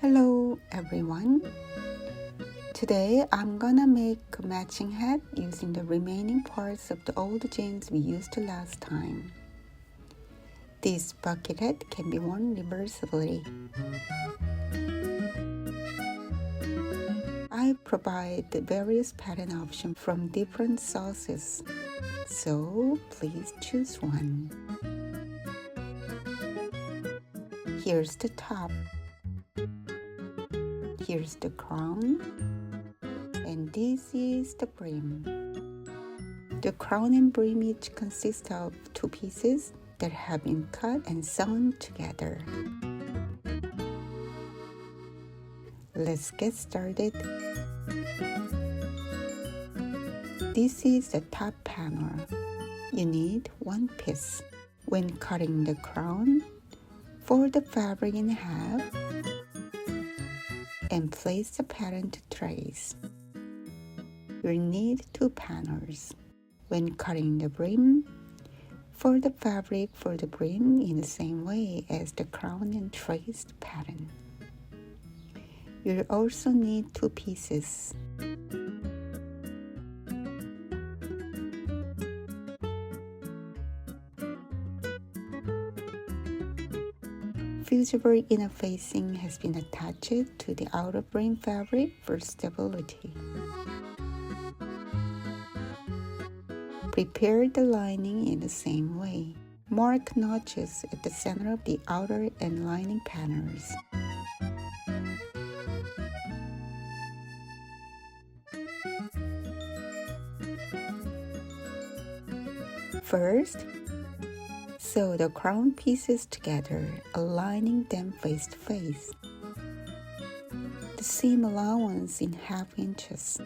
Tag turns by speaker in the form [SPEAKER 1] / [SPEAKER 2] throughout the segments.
[SPEAKER 1] Hello everyone. Today I'm gonna make a matching hat using the remaining parts of the old jeans we used last time. This bucket hat can be worn reversibly. I provide various pattern options from different sources, so please choose one. Here's the top. Here's the crown, and this is the brim. The crown and brim each consist of two pieces that have been cut and sewn together. Let's get started. This is the top panel. You need one piece. When cutting the crown, fold the fabric in half and place the pattern to trace. You'll need two panels. When cutting the brim, fold the fabric for the brim in the same way as the crown and trace the pattern. You'll also need two pieces. Fusible inner facing has been attached to the outer brim fabric for stability. Prepare the lining in the same way. Mark notches at the center of the outer and lining panels. First, sew the crown pieces together, aligning them face to face. The seam allowance in half inches.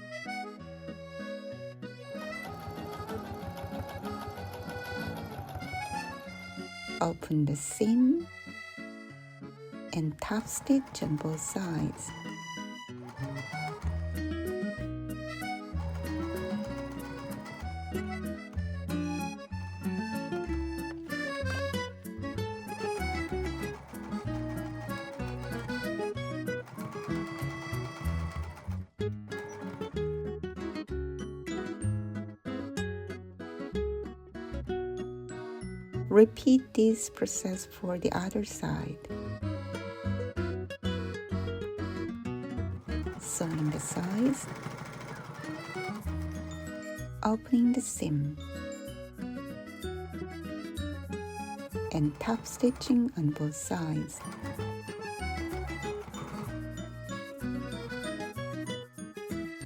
[SPEAKER 1] Open the seam and top stitch on both sides. Repeat this process for the other side. Sewing the sides, opening the seam, and top stitching on both sides.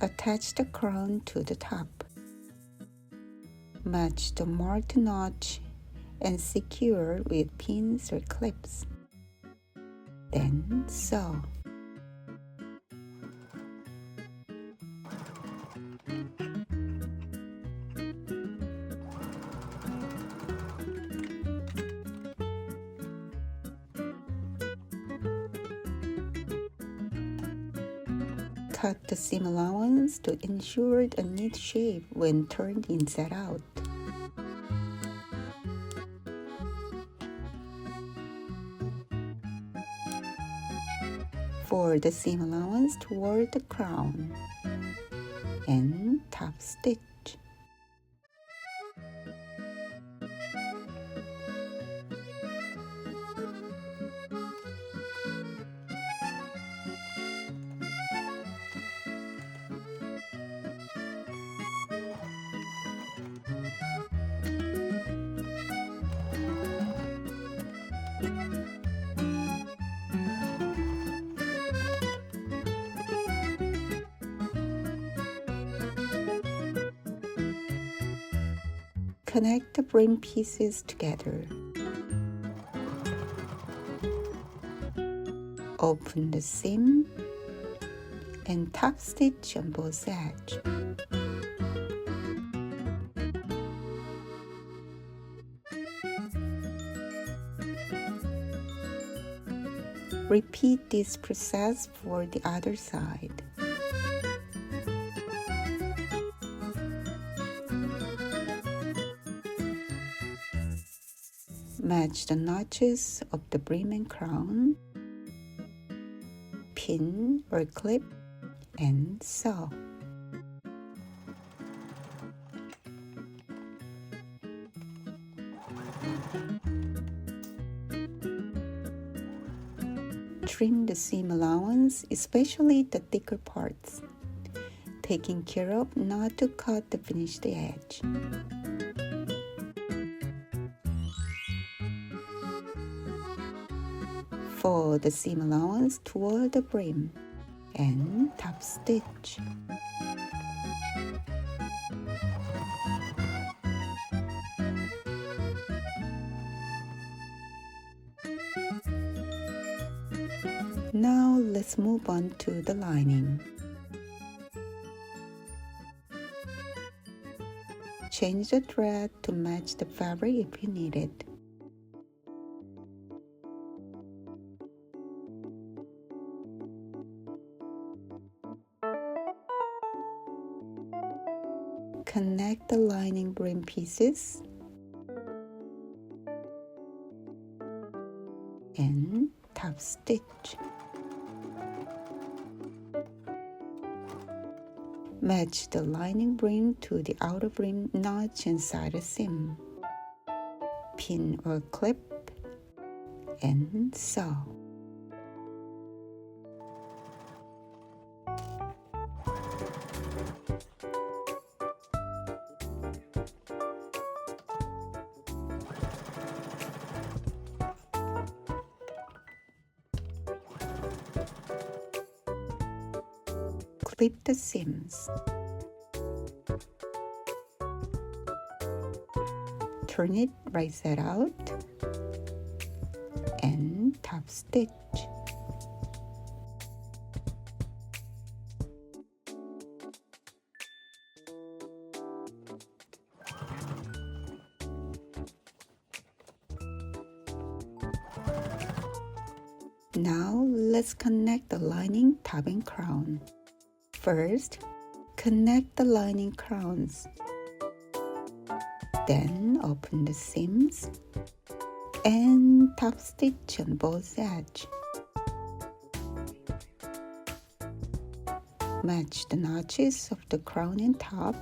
[SPEAKER 1] Attach the crown to the top. Match the marked notch and secure with pins or clips. Then sew. Cut the seam allowance to ensure a neat shape when turned inside out. Fold the seam allowance toward the crown and top stitch. Connect the brim pieces together. Open the seam and top stitch on both edges. Repeat this process for the other side. Match the notches of the brim and crown. pin or clip, and sew. Trim the seam allowance, especially the thicker parts, taking care of not to cut the finished edge. Fold the seam allowance toward the brim and top stitch. Now let's move on to the lining. Change the thread to match the fabric if you need it. Connect the lining brim pieces and top stitch. Match the lining brim to the outer brim notch inside the seam. Pin or clip and sew. Clip the seams. Turn it right side out and top stitch. Now let's connect the lining, top, and crown. First, connect the lining crowns. Then open the seams and top stitch on both edges. Match the notches of the crown and top.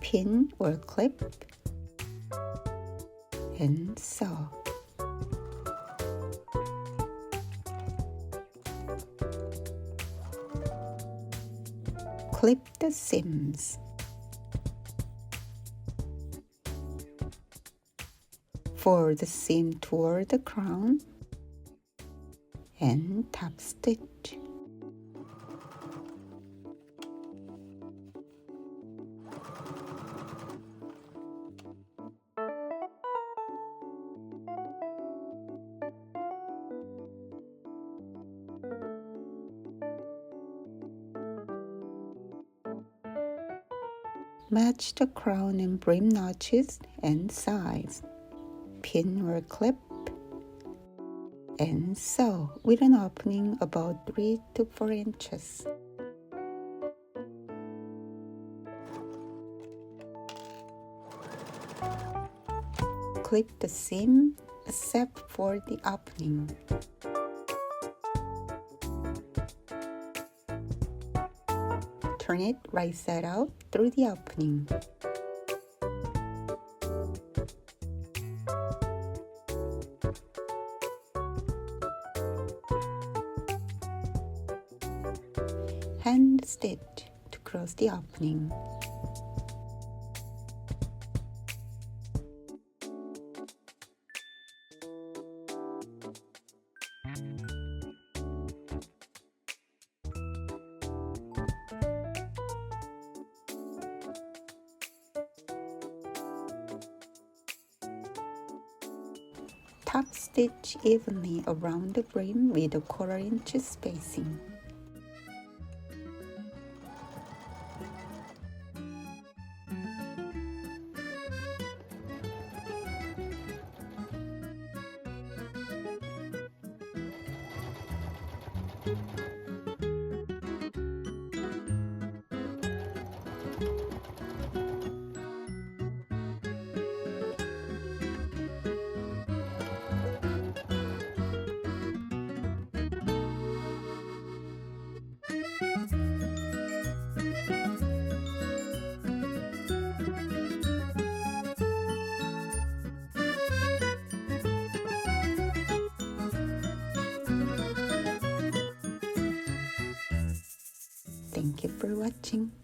[SPEAKER 1] Pin or clip and sew. Clip the seams. Fold the seam toward the crown and top stitch. Match the crown and brim notches and size. Pin or clip and sew with an opening about 3 to 4 inches. Clip the seam except for the opening. Turn it right side out through the opening. Hand stitch to close the opening. Top stitch evenly around the brim with a 1/4 inch spacing. Thank you for watching.